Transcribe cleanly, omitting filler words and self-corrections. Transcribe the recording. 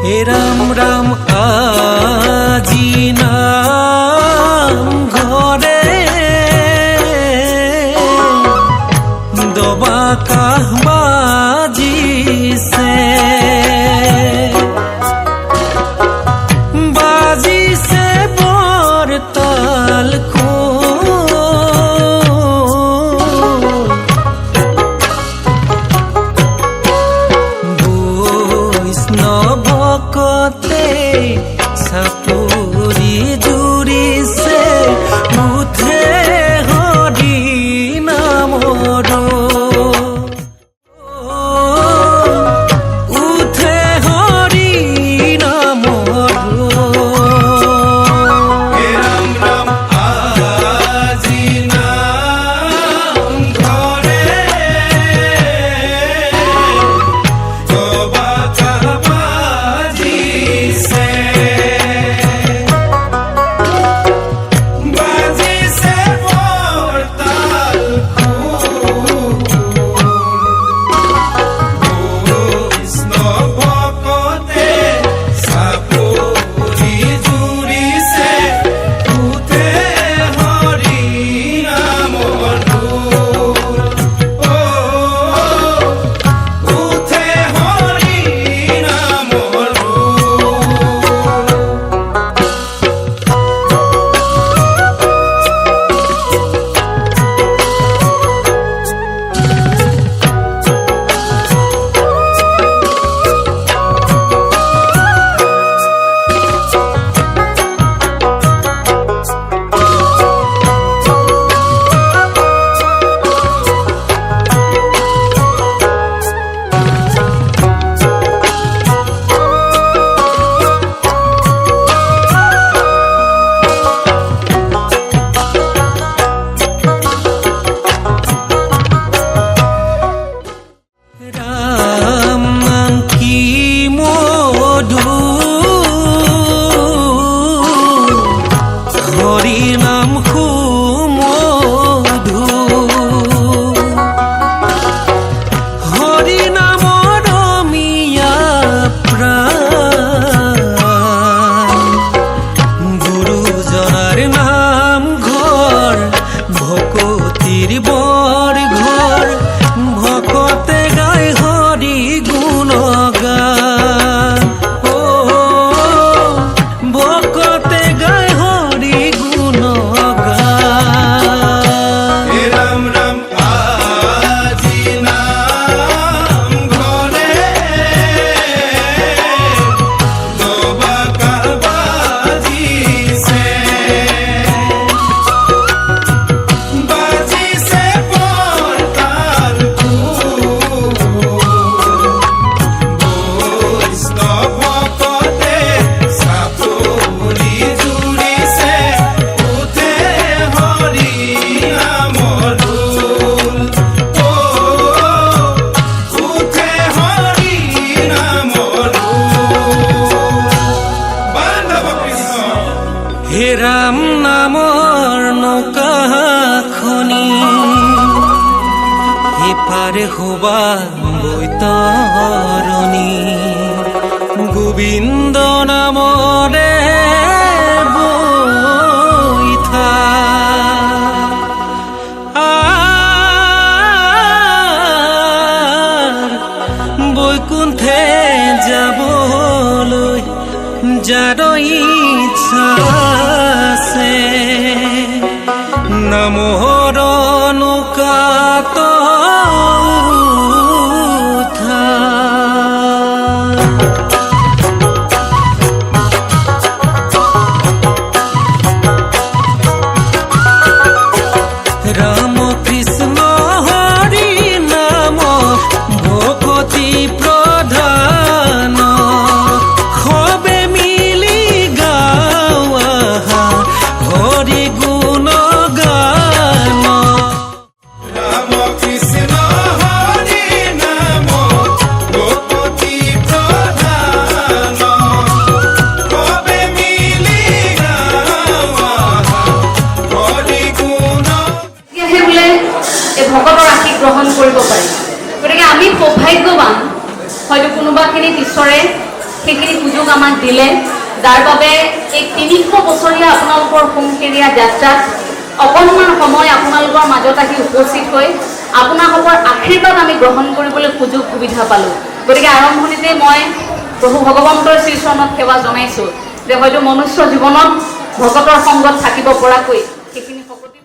हे राम राम আজি নাম ঘৰে দবা কাহ বাজিছে বাজিছে বৰতাল ভকতে চাপৰি জুৰিছে উঠে হৰি নামৰ উঠে হৰি নামৰ ৰাম ৰাম আজি নাম ঘৰে হৰি নাম সুমধু হৰি নামৰ ৰমিয়া প্ৰাণ গুৰুজনাৰ নাম ঘৰ ভকতিৰ বৰ ঘৰ ভকতে গায় হৰি গুণগান ভকতে গায় হৰি গুণগান ৰাম ৰাম আজি নাম ঘৰে দবা কাহ বাজিছে বাজিছে বৰতাল বৈষ্ণৱ ভকতে চাপৰি জুৰিছে উঠে হৰি নামৰ উঠে হৰি নামৰ বান্ধৱ কৃষ্ণ হে ৰাম নামৰ নৌকাখনি সিপাৰে শুবা বৈতৰণি গোবিন্দ নামৰে বৈঠা বৈকুণ্ঠে যাবলৈ যাৰ ইচ্ছা আছে নামৰ নৌকাত উঠা রাম কৃষ্ণ হরি নাম ভকতি প্রধান সবে মিলি গাওয়া হরি গুণ গান সেইখিনি সুযোগ আমাক দিলে, যাৰ বাবে এই 300 বছৰীয়া আপোনালোকৰ সংকেৰীয়া যাত্ৰাত অকণমান সময় আপোনালোকৰ মাজত আহি উপস্থিত হৈ আপোনালোকৰ আশীৰ্বাদ আমি গ্ৰহণ কৰিবলৈ সুযোগ সুবিধা পালোঁ। গতিকে আৰম্ভণিতে মই প্ৰভু ভগৱন্তৰ শ্ৰীচৰণত সেৱা জনাইছোঁ যে হয়তো মনুষ্য জীৱনত ভকতৰ সংগত থাকিব পৰাকৈ সেইখিনি শক্তি